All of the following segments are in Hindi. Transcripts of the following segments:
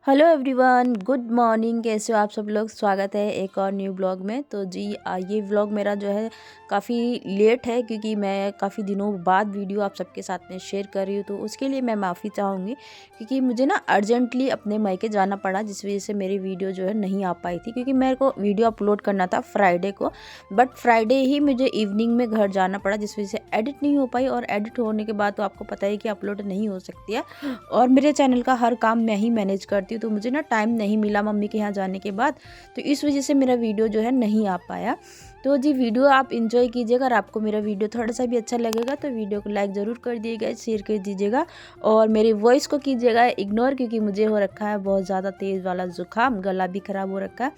Hello everyone, good morning. कैसे हो आप सब लोग? स्वागत है एक और न्यू ब्लॉग में। तो जी ये व्लॉग मेरा जो है काफ़ी लेट है, क्योंकि मैं काफ़ी दिनों बाद वीडियो आप सबके साथ में शेयर कर रही हूँ। तो उसके लिए मैं माफ़ी चाहूँगी, क्योंकि मुझे ना अर्जेंटली अपने मायके जाना पड़ा, जिस वजह से मेरी वीडियो जो है नहीं आ पाई थी। क्योंकि मेरे को वीडियो अपलोड करना था फ्राइडे को, बट फ्राइडे ही मुझे इवनिंग में घर जाना पड़ा, जिस वजह से एडिट नहीं हो पाई। और एडिट होने के बाद तो आपको पता है कि अपलोड नहीं हो सकती है, और मेरे चैनल का हर काम मैं ही मैनेज करती हूँ। तो मुझे ना टाइम नहीं मिला मम्मी के यहाँ जाने के बाद, तो इस वजह से मेरा वीडियो जो है नहीं आ पाया। तो जी वीडियो आप इंजॉय कीजिएगा। अगर आपको मेरा वीडियो थोड़ा सा भी अच्छा लगेगा तो वीडियो को लाइक ज़रूर कर दिएगा, शेयर कर दीजिएगा, और मेरी वॉइस को कीजिएगा इग्नोर, क्योंकि मुझे हो रखा है बहुत ज़्यादा तेज़ वाला ज़ुकाम, गला भी ख़राब हो रखा है।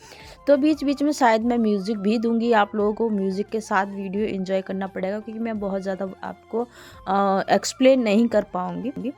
तो बीच बीच में शायद मैं म्यूज़िक भी दूंगी, आप लोगों को म्यूज़िक के साथ वीडियो इंजॉय करना पड़ेगा, क्योंकि मैं बहुत ज़्यादा आपको एक्सप्लेन नहीं कर पाऊँगी।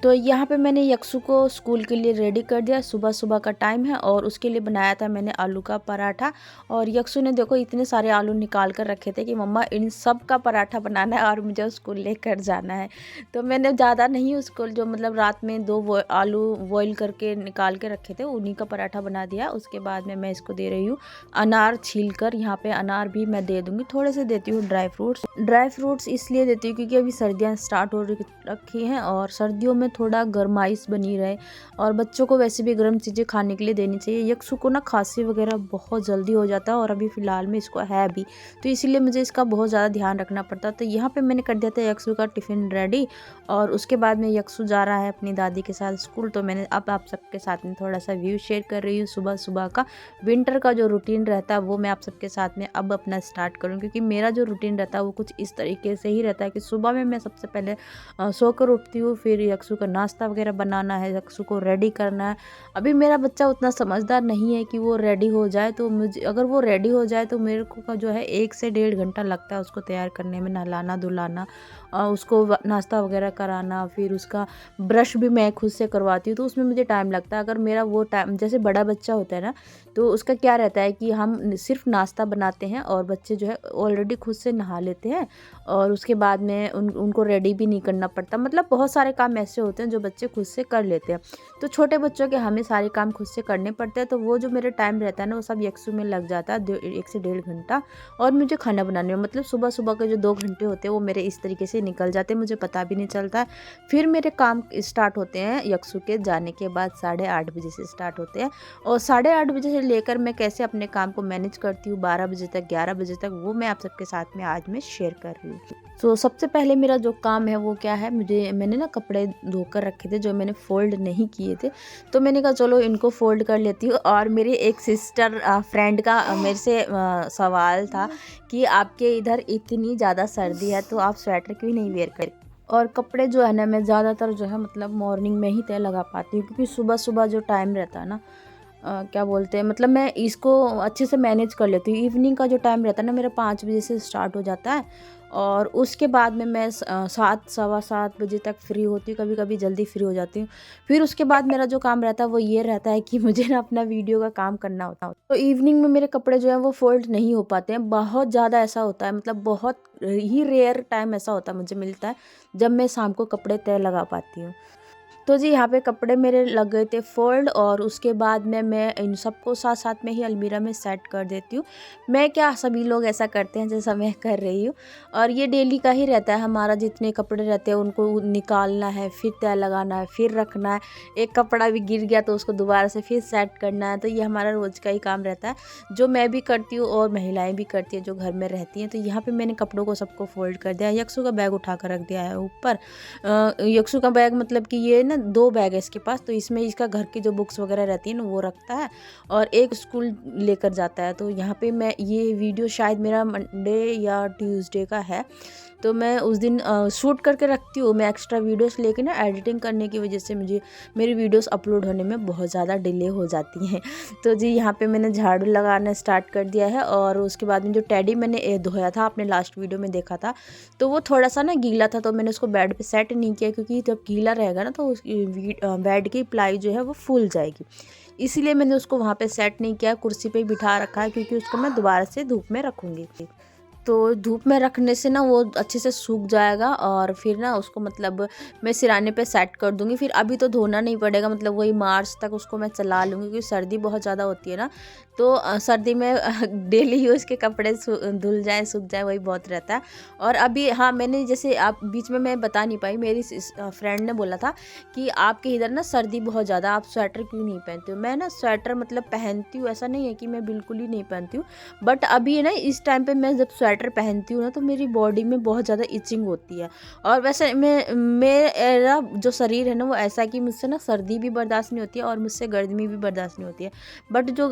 तो यहाँ पे मैंने यक्षु को स्कूल के लिए रेडी कर दिया। सुबह सुबह का टाइम है, और उसके लिए बनाया था मैंने आलू का पराठा। और यक्षु ने देखो इतने सारे आलू निकाल कर रखे थे कि मम्मा इन सब का पराठा बनाना है और मुझे स्कूल लेकर जाना है। तो मैंने ज़्यादा नहीं, उसको जो मतलब रात में आलू बॉईल करके निकाल के रखे थे उन्हीं का पराठा बना दिया। उसके बाद में मैं इसको दे रही हूँ अनार छील कर। यहाँ पे अनार भी मैं दे दूँगी, थोड़े से देती हूँ ड्राई फ्रूट्स इसलिए देती हूँ क्योंकि अभी सर्दियाँ स्टार्ट हो रखी हैं, और सर्दियों में थोड़ा गर्माइश बनी रहे, और बच्चों को वैसे भी गर्म चीज़ें खाने के लिए देनी चाहिए। यक्षु को ना खांसी वगैरह बहुत जल्दी हो जाता है, और अभी फ़िलहाल में इसको है भी, तो इसीलिए मुझे इसका बहुत ज़्यादा ध्यान रखना पड़ता है। तो यहाँ पे मैंने कर दिया था यक्षु का टिफ़िन रेडी, और उसके बाद में यक्षु जा रहा है अपनी दादी के साथ स्कूल। तो मैंने अब आप सबके साथ में थोड़ा सा व्यू शेयर कर रही हूँ सुबह सुबह का। विंटर का जो रूटीन रहता है वो मैं आप सबके साथ में अब अपना स्टार्ट करूँ, क्योंकि मेरा जो रूटीन रहता है वो कुछ इस तरीके से ही रहता है कि सुबह में मैं सबसे पहले सोकर उठती हूँ, फिर यक्षु का नाश्ता वगैरह बनाना है, यक्षु को रेडी करना है। अभी मेरा बच्चा उतना समझदार नहीं है कि वो रेडी हो जाए, तो मुझे अगर वो रेडी हो जाए तो मेरे को का जो है 1 से 1.5 घंटा लगता है उसको तैयार करने में, नहलाना धुलाना, उसको नाश्ता वगैरह कराना, फिर उसका ब्रश भी मैं खुद से करवाती हूँ, तो उसमें मुझे टाइम लगता है। अगर मेरा वो टाइम, जैसे बड़ा बच्चा होता है ना, तो उसका क्या रहता है कि हम सिर्फ नाश्ता बनाते हैं, और बच्चे जो है ऑलरेडी खुद से नहा लेते हैं, और उसके बाद में उनको रेडी भी नहीं करना पड़ता। मतलब बहुत सारे काम ऐसे होते हैं जो बच्चे खुद से कर लेते हैं। तो छोटे बच्चों के हमें सारे काम खुद से करने पड़ते हैं, तो वो जो मेरे टाइम रहता है ना वो सब यक्षु में लग जाता है 1 से 1.5 घंटा। और मुझे खाना बनाने में मतलब सुबह सुबह के जो 2 घंटे होते हैं वो मेरे इस तरीके से निकल जाते हैं, मुझे पता भी नहीं चलता है। फिर मेरे काम स्टार्ट होते हैं यक्षु के जाने के बाद 8:30 बजे से स्टार्ट होते हैं, और 8:30 बजे से लेकर मैं कैसे अपने काम को मैनेज करती हूँ 12 बजे तक, 11 बजे तक, वो मैं आप सबके साथ में आज मैं शेयर कर रही हूँ। तो सबसे पहले मेरा जो काम है वो क्या है, मैंने ना कपड़े धोकर रखे थे जो मैंने फ़ोल्ड नहीं किए थे, तो मैंने कहा चलो इनको फ़ोल्ड कर लेती हूँ। और मेरी एक सिस्टर फ्रेंड का मेरे से सवाल था कि आपके इधर इतनी ज़्यादा सर्दी है तो आप स्वेटर क्यों नहीं वेयर कर। और कपड़े जो है ना मैं ज़्यादातर जो है मतलब मॉर्निंग में ही तय लगा पाती हूँ, क्योंकि सुबह सुबह जो टाइम रहता है ना, क्या बोलते हैं, मतलब मैं इसको अच्छे से मैनेज कर लेती हूँ। इवनिंग का जो टाइम रहता है ना मेरा 5 बजे से स्टार्ट हो जाता है, और उसके बाद में मैं 7 सवा 7 बजे तक फ्री होती हूँ, कभी कभी जल्दी फ्री हो जाती हूँ। फिर उसके बाद मेरा जो काम रहता है वो ये रहता है कि मुझे ना अपना वीडियो का काम करना होता है। तो इवनिंग में मेरे कपड़े जो है वो फोल्ड नहीं हो पाते हैं, बहुत ज़्यादा ऐसा होता है, मतलब बहुत ही रेयर टाइम ऐसा होता है मुझे मिलता है जब मैं शाम को कपड़े तय लगा पाती हूँ। तो जी यहाँ पे कपड़े मेरे लग गए थे फोल्ड, और उसके बाद में मैं इन सबको साथ साथ में ही अलमीरा में सेट कर देती हूँ। मैं क्या, सभी लोग ऐसा करते हैं जैसा मैं कर रही हूँ, और ये डेली का ही रहता है हमारा। जितने कपड़े रहते हैं उनको निकालना है, फिर तय लगाना है, फिर रखना है। एक कपड़ा भी गिर गया तो उसको दोबारा से फिर सेट करना है। तो ये हमारा रोज़ का ही काम रहता है, जो मैं भी करती हूँ और महिलाएँ भी करती हैं जो घर में रहती हैं। तो यहाँ पर मैंने कपड़ों को सबको फोल्ड कर दिया। यक्षु का बैग उठा कर रख दिया है ऊपर। यक्षु का बैग मतलब कि ये ना 2 बैग है इसके पास, तो इसमें इसका घर की जो बुक्स वगैरह रहती है ना वो रखता है, और एक स्कूल लेकर जाता है। तो यहाँ पे मैं ये वीडियो शायद मेरा मंडे या ट्यूसडे का है, तो मैं उस दिन शूट करके रखती हूँ। मैं एक्स्ट्रा वीडियोस लेके ना एडिटिंग करने की वजह से मुझे मेरी वीडियोस अपलोड होने में बहुत ज़्यादा डिले हो जाती हैं। तो जी यहाँ पे मैंने झाड़ू लगाना स्टार्ट कर दिया है, और उसके बाद में जो टेडी मैंने धोया था, आपने लास्ट वीडियो में देखा था, तो वो थोड़ा सा ना गीला था, तो मैंने उसको बेड पे सेट नहीं किया, क्योंकि जब गीला रहेगा ना तो उसकी बेड की प्लाई जो है वो फूल जाएगी, इसीलिए मैंने उसको वहाँ पे सेट नहीं किया, कुर्सी पे बिठा रखा है, क्योंकि उसको मैं दोबारा से धूप में रखूँगी। तो धूप में रखने से ना वो अच्छे से सूख जाएगा और फिर ना उसको मतलब मैं सिराने पे सेट कर दूँगी। फिर अभी तो धोना नहीं पड़ेगा, मतलब वही मार्च तक उसको मैं चला लूँगी क्योंकि सर्दी बहुत ज़्यादा होती है ना। तो सर्दी में डेली यूज़ के कपड़े धुल जाए सूख जाए वही बहुत रहता है। और अभी हाँ, मैंने जैसे आप बीच में मैं बता नहीं पाई, मेरी फ्रेंड ने बोला था कि आपके इधर ना सर्दी बहुत ज़्यादा, आप स्वेटर क्यों नहीं पहनते हो। मैं ना स्वेटर मतलब पहनती हूँ, ऐसा नहीं है कि मैं बिल्कुल ही नहीं पहनती हूँ, बट अभी ना इस टाइम पे मैं जब स्वेटर पहनती हूँ ना तो मेरी बॉडी में बहुत ज़्यादा इचिंग होती है। और वैसे मेरा जो शरीर है ना वो ऐसा है कि मुझसे ना सर्दी भी बर्दाश्त नहीं होती है और मुझसे गर्मी भी बर्दाश्त नहीं होती है। बट जो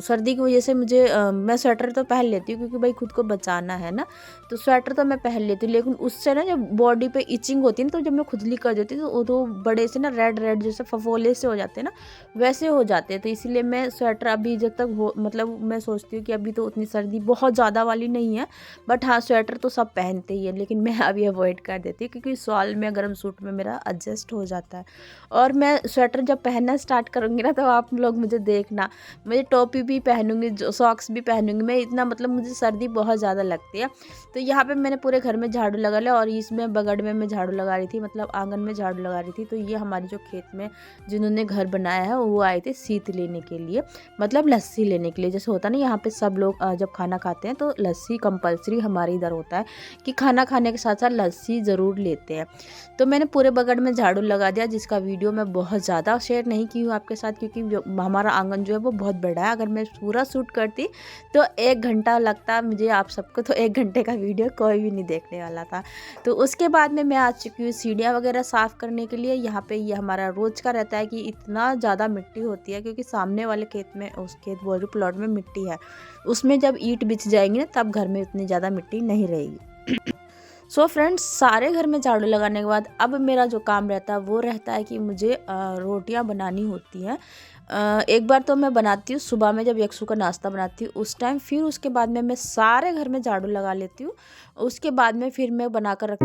सर्दी की वजह से मुझे मैं स्वेटर तो पहन लेती हूँ क्योंकि भाई खुद को बचाना है ना, तो स्वेटर तो मैं पहन लेती हूँ। लेकिन उससे ना जब बॉडी पे इचिंग होती है ना, तो जब मैं खुजली कर देती हूँ तो वो तो बड़े से ना रेड रेड जैसे फफोले से हो जाते हैं ना, वैसे हो जाते हैं। तो इसीलिए मैं स्वेटर अभी जब तक हो मतलब मैं सोचती हूँ कि अभी तो उतनी सर्दी बहुत ज़्यादा वाली नहीं है, बट हाँ स्वेटर तो सब पहनते ही है, लेकिन मैं अभी अवॉइड कर देती हूँ क्योंकि शॉल में गर्म सूट में मेरा एडजस्ट हो जाता है। और मैं स्वेटर जब पहनना स्टार्ट करूँगी ना तो आप लोग मुझे देखना, मैं टोपी भी पहनूंगी, जो सॉक्स भी पहनूंगी मैं, इतना मतलब मुझे सर्दी बहुत ज़्यादा लगती है। तो यहाँ पे मैंने पूरे घर में झाड़ू लगा लिया और इसमें बगड़ में मैं झाड़ू लगा रही थी, मतलब आंगन में झाड़ू लगा रही थी। तो ये हमारे जो खेत में जिन्होंने घर बनाया है वो आए थे सीत लेने के लिए, मतलब लस्सी लेने के लिए। जैसे होता है ना यहाँ पे सब लोग जब खाना खाते हैं तो लस्सी कंपलसरी हमारे इधर होता है कि खाना खाने के साथ साथ लस्सी ज़रूर लेते हैं। तो मैंने पूरे बगड़ में झाड़ू लगा दिया, जिसका वीडियो मैं बहुत ज़्यादा शेयर नहीं की हूँ आपके साथ क्योंकि हमारा आंगन जो है वो बहुत बड़ा है। अगर मैं पूरा शूट करती तो 1 घंटा लगता मुझे, आप सबको तो 1 घंटे का वीडियो कोई भी नहीं देखने वाला था। तो उसके बाद में मैं आ चुकी हूँ सीढ़ियाँ वगैरह साफ़ करने के लिए। यहाँ पे ये हमारा रोज़ का रहता है कि इतना ज़्यादा मिट्टी होती है क्योंकि सामने वाले खेत में, उस खेत बोल रही प्लॉट में मिट्टी है, उसमें जब ईंट बिछ जाएंगी ना तब घर में इतनी ज़्यादा मिट्टी नहीं रहेगी। सो फ्रेंड्स, सारे घर में झाड़ू लगाने के बाद अब मेरा जो काम रहता है वो रहता है कि मुझे रोटियां बनानी होती हैं। एक बार तो मैं बनाती हूँ सुबह में जब यक्षु का नाश्ता बनाती हूँ उस टाइम, फिर उसके बाद में मैं सारे घर में झाड़ू लगा लेती हूँ। उसके बाद में फिर मैं बनाकर रख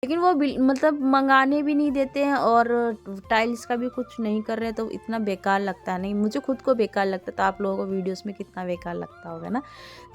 लेकिन वो मतलब मंगाने भी नहीं देते हैं और टाइल्स का भी कुछ नहीं कर रहे हैं, तो इतना बेकार लगता है। नहीं, मुझे खुद को बेकार लगता है, तो आप लोगों को वीडियोस में कितना बेकार लगता होगा ना।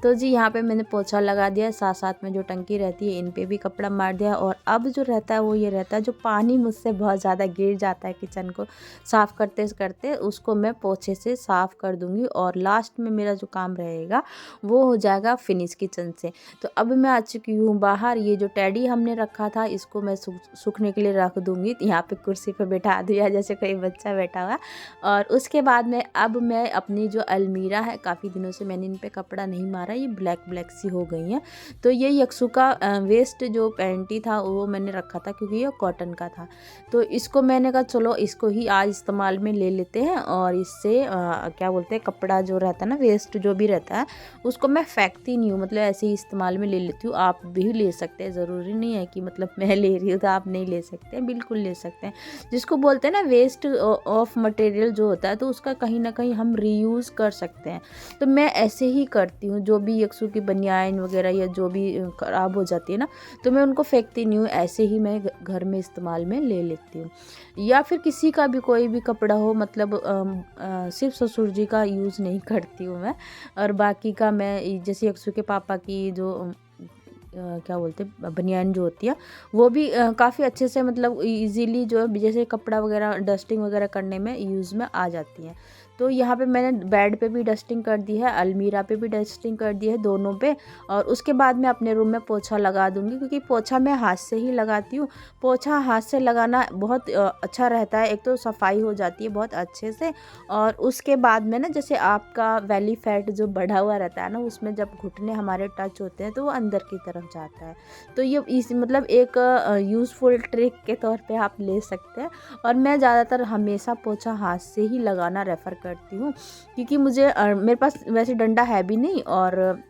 तो जी यहाँ पे मैंने पोछा लगा दिया, साथ साथ में जो टंकी रहती है इन पे भी कपड़ा मार दिया। और अब जो रहता है वो ये रहता है, जो पानी मुझसे बहुत ज़्यादा गिर जाता है किचन को साफ़ करते करते, उसको मैं पोछे से साफ़ कर दूँगी। और लास्ट में मेरा जो काम रहेगा वो हो जाएगा फिनिश किचन से। तो अब मैं आ चुकी हूँ बाहर। ये जो टेडी हमने रखा था इसको मैं सूखने के लिए रख दूँगी, यहाँ पे कुर्सी पे बैठा दिया जैसे कोई बच्चा बैठा हुआ। और उसके बाद में अब मैं अपनी जो अलमीरा है, काफ़ी दिनों से मैंने इन पे कपड़ा नहीं मारा, ये ब्लैक ब्लैक सी हो गई हैं। तो ये यक्सु का वेस्ट जो पैंटी था वो मैंने रखा था, क्योंकि ये कॉटन का था। तो इसको मैंने कहा चलो इसको ही आज इस्तेमाल में ले लेते हैं। और इससे क्या बोलते हैं, कपड़ा जो रहता है ना, वेस्ट जो भी रहता है उसको मैं फेंकती नहीं हूँ, मतलब ऐसे ही इस्तेमाल में ले लेती हूँ। आप भी ले सकते हैं, ज़रूरी नहीं है कि मतलब मैं ले रही हूँ तो आप नहीं ले सकते हैं, बिल्कुल ले सकते हैं। जिसको बोलते हैं ना वेस्ट ऑफ मटेरियल जो होता है, तो उसका कहीं ना कहीं हम रीयूज़ कर सकते हैं। तो मैं ऐसे ही करती हूँ, जो भी यक्सु की बनियान वगैरह या जो भी ख़राब हो जाती है ना, तो मैं उनको फेंकती नहीं हूँ, ऐसे ही मैं घर में इस्तेमाल में ले लेती हूँ। या फिर किसी का भी कोई भी कपड़ा हो, मतलब सिर्फ ससुर जी का यूज़ नहीं करती हूँ मैं। और बाकी का मैं जैसे यक्सु के पापा की जो क्या बोलते हैं बनियान जो होती है, वो भी काफ़ी अच्छे से, मतलब इजीली जो है जैसे कपड़ा वगैरह डस्टिंग वगैरह करने में यूज़ में आ जाती हैं। तो यहाँ पे मैंने बेड पे भी डस्टिंग कर दी है, अलमीरा पे भी डस्टिंग कर दी है, दोनों पे। और उसके बाद मैं अपने रूम में पोछा लगा दूँगी, क्योंकि पोछा मैं हाथ से ही लगाती हूँ। पोछा हाथ से लगाना बहुत अच्छा रहता है, एक तो सफाई हो जाती है बहुत अच्छे से। और उसके बाद में ना, जैसे आपका बेली फैट जो बढ़ा हुआ रहता है ना, उसमें जब घुटने हमारे टच होते हैं तो वो अंदर की तरफ जाता है। तो ये इस मतलब एक यूज़फुल ट्रिक के तौर पे आप ले सकते हैं। और मैं ज़्यादातर हमेशा पोछा हाथ से ही लगाना रेफ़र करती हूँ, क्योंकि मुझे मेरे पास वैसे डंडा है भी नहीं और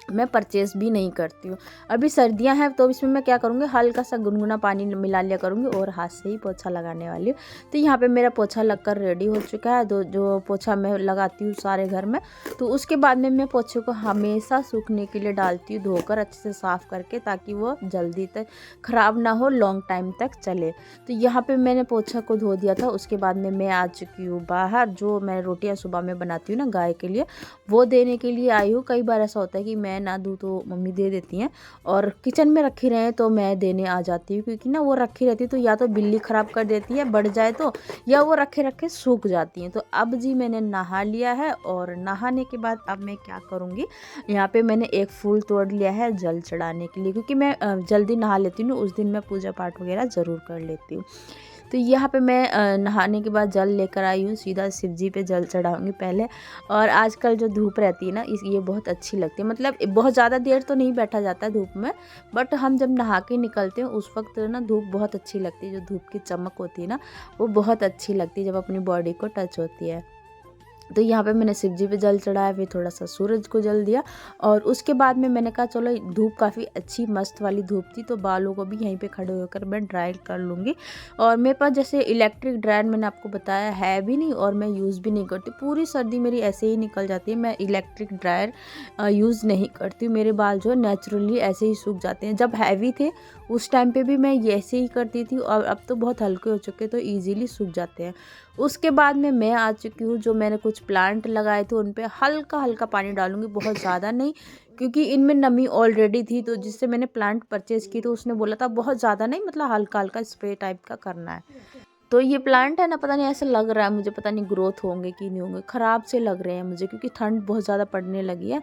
मैं परचेज़ भी नहीं करती हूँ। अभी सर्दियाँ हैं तो इसमें मैं क्या करूँगी, हल्का सा गुनगुना पानी मिला लिया करूँगी और हाथ से ही पोछा लगाने वाली हूँ। तो यहाँ पे मेरा पोछा लगकर रेडी हो चुका है। तो जो पोछा मैं लगाती हूँ सारे घर में, तो उसके बाद में मैं पोछे को हमेशा सूखने के लिए डालती हूँ, धोकर अच्छे से साफ़ करके, ताकि वो जल्दी तक ख़राब ना हो, लॉन्ग टाइम तक चले। तो यहाँ पर मैंने पोछा को धो दिया था। उसके बाद में मैं आ चुकी हूँ बाहर। जो मैं रोटियाँ सुबह में बनाती हूँ ना गाय के लिए, वो देने के लिए आई हूँ। कई बार ऐसा होता है कि मैं ना दूँ तो मम्मी दे देती हैं, और किचन में रखी रहें तो मैं देने आ जाती हूँ, क्योंकि ना वो रखी रहती है तो या तो बिल्ली ख़राब कर देती है बढ़ जाए तो, या वो रखे रखे सूख जाती हैं। तो अब जी मैंने नहा लिया है, और नहाने के बाद अब मैं क्या करूँगी, यहाँ पे मैंने एक फूल तोड़ लिया है जल चढ़ाने के लिए, क्योंकि मैं जल्दी नहा लेती हूँ, उस दिन मैं पूजा पाठ वगैरह ज़रूर कर लेती हूँ। तो यहाँ पे मैं नहाने के बाद जल लेकर आई हूँ, सीधा शिव जी पे जल चढ़ाऊँगी पहले। और आजकल जो धूप रहती है ना, ये बहुत अच्छी लगती है, मतलब बहुत ज़्यादा देर तो नहीं बैठा जाता है धूप में, बट हम जब नहा के निकलते हैं उस वक्त ना धूप बहुत अच्छी लगती है। जो धूप की चमक होती है ना, वो बहुत अच्छी लगती है जब अपनी बॉडी को टच होती है। तो यहाँ पे मैंने शिव जी पे जल चढ़ाया, फिर थोड़ा सा सूरज को जल दिया। और उसके बाद में मैंने कहा चलो, धूप काफ़ी अच्छी मस्त वाली धूप थी, तो बालों को भी यहीं पे खड़े होकर मैं ड्राई कर लूँगी। और मेरे पास जैसे इलेक्ट्रिक ड्रायर मैंने आपको बताया है भी नहीं, और मैं यूज़ भी नहीं करती, पूरी सर्दी मेरी ऐसे ही निकल जाती है। मैं इलेक्ट्रिक ड्रायर यूज़ नहीं करती, मेरे बाल जो है नेचुरली ऐसे ही सूख जाते हैं। जब हैवी थे उस टाइम पे भी मैं ये ऐसे ही करती थी, और अब तो बहुत हल्के हो चुके तो ईज़िली सूख जाते हैं। उसके बाद में मैं आ चुकी हूँ, जो मैंने कुछ प्लांट लगाए थे उन पे हल्का हल्का पानी डालूंगी, बहुत ज़्यादा नहीं, क्योंकि इनमें नमी ऑलरेडी थी। तो जिससे मैंने प्लांट परचेज़ की तो उसने बोला था बहुत ज़्यादा नहीं, मतलब हल्का हल्का स्प्रे टाइप का करना है। तो ये प्लांट है ना, पता नहीं ऐसे लग रहा है मुझे, पता नहीं ग्रोथ होंगे कि नहीं होंगे, ख़राब से लग रहे हैं मुझे, क्योंकि ठंड बहुत ज़्यादा पड़ने लगी है।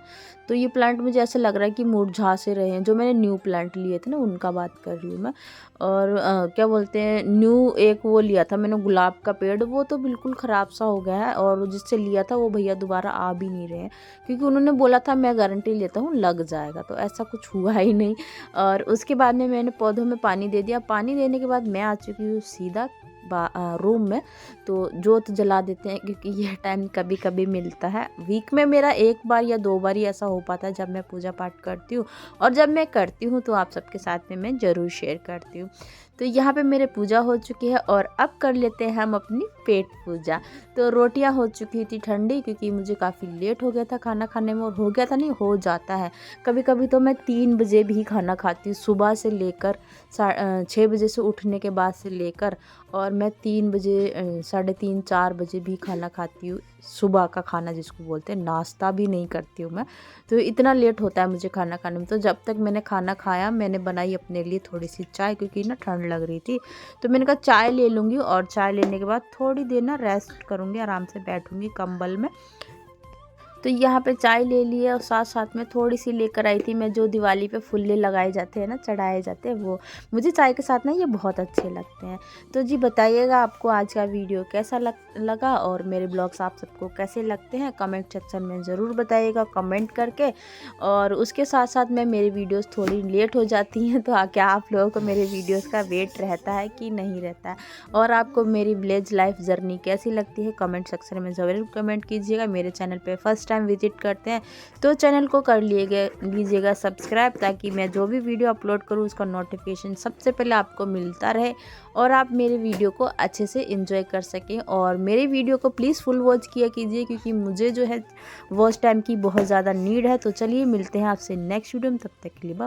तो ये प्लांट मुझे ऐसे लग रहा है कि मुरझा से रहे हैं। जो मैंने न्यू प्लांट लिए थे ना, उनका बात कर रही हूँ मैं। और क्या बोलते हैं, न्यू एक वो लिया था मैंने गुलाब का पेड़, वो तो बिल्कुल ख़राब सा हो गया है। और जिससे लिया था वो भैया दोबारा आ भी नहीं रहे हैं, क्योंकि उन्होंने बोला था मैं गारंटी लेता हूँ लग जाएगा, तो ऐसा कुछ हुआ ही नहीं। और उसके बाद में मैंने पौधों में पानी दे दिया। पानी देने के बाद मैं आ चुकी हूँ सीधा रूम में, तो जोत जला देते हैं क्योंकि यह टाइम कभी कभी मिलता है। वीक में मेरा 1 बार या 2 बार ही ऐसा हो पाता है जब मैं पूजा पाठ करती हूँ, और जब मैं करती हूँ तो आप सबके साथ में मैं ज़रूर शेयर करती हूँ। तो यहाँ पे मेरे पूजा हो चुकी है और अब कर लेते हैं हम अपनी पेट पूजा। तो रोटियाँ हो चुकी थी ठंडी, क्योंकि मुझे काफ़ी लेट हो गया था खाना खाने में, और हो गया था नहीं, हो जाता है कभी कभी। तो मैं 3 बजे भी खाना खाती हूँ, सुबह से लेकर 6 बजे से उठने के बाद से लेकर, और मैं 3 बजे 3:30 4 बजे भी खाना खाती हूँ। सुबह का खाना जिसको बोलते हैं, नाश्ता भी नहीं करती हूँ मैं, तो इतना लेट होता है मुझे खाना खाने में। तो जब तक मैंने खाना खाया, मैंने बनाई अपने लिए थोड़ी सी चाय, क्योंकि ना ठंड लग रही थी। तो मैंने कहा चाय ले लूँगी, और चाय लेने के बाद थोड़ी देर ना रेस्ट करूँगी, आराम से बैठूँगी कंबल में। तो यहाँ पे चाय ले ली है, और साथ साथ में थोड़ी सी लेकर आई थी मैं, जो दिवाली पे फुल्ले लगाए जाते हैं ना, चढ़ाए जाते हैं, वो मुझे चाय के साथ ना ये बहुत अच्छे लगते हैं। तो जी बताइएगा आपको आज का वीडियो कैसा लगा, और मेरे ब्लॉग्स आप सबको कैसे लगते हैं, कमेंट सेक्शन में ज़रूर बताइएगा कमेंट करके। और उसके साथ साथ में मेरी वीडियोस थोड़ी लेट हो जाती हैं, तो क्या आप लोगों को मेरे वीडियोस का वेट रहता है कि नहीं रहता है, और आपको मेरी विलेज लाइफ जर्नी कैसी लगती है, कमेंट सेक्शन में ज़रूर कमेंट कीजिएगा। मेरे चैनल पे फर्स्ट टाइम विजिट करते हैं तो चैनल को कर लीजिएगा सब्सक्राइब, ताकि मैं जो भी वीडियो अपलोड करूँ उसका नोटिफिकेशन सबसे पहले आपको मिलता रहे, और आप मेरे वीडियो को अच्छे से एंजॉय कर सकें। और मेरे वीडियो को प्लीज़ फुल वॉच किया कीजिए, क्योंकि मुझे जो है वॉच टाइम की बहुत ज़्यादा नीड है। तो चलिए मिलते हैं आपसे नेक्स्ट वीडियो में, तब तक के लिए बाय।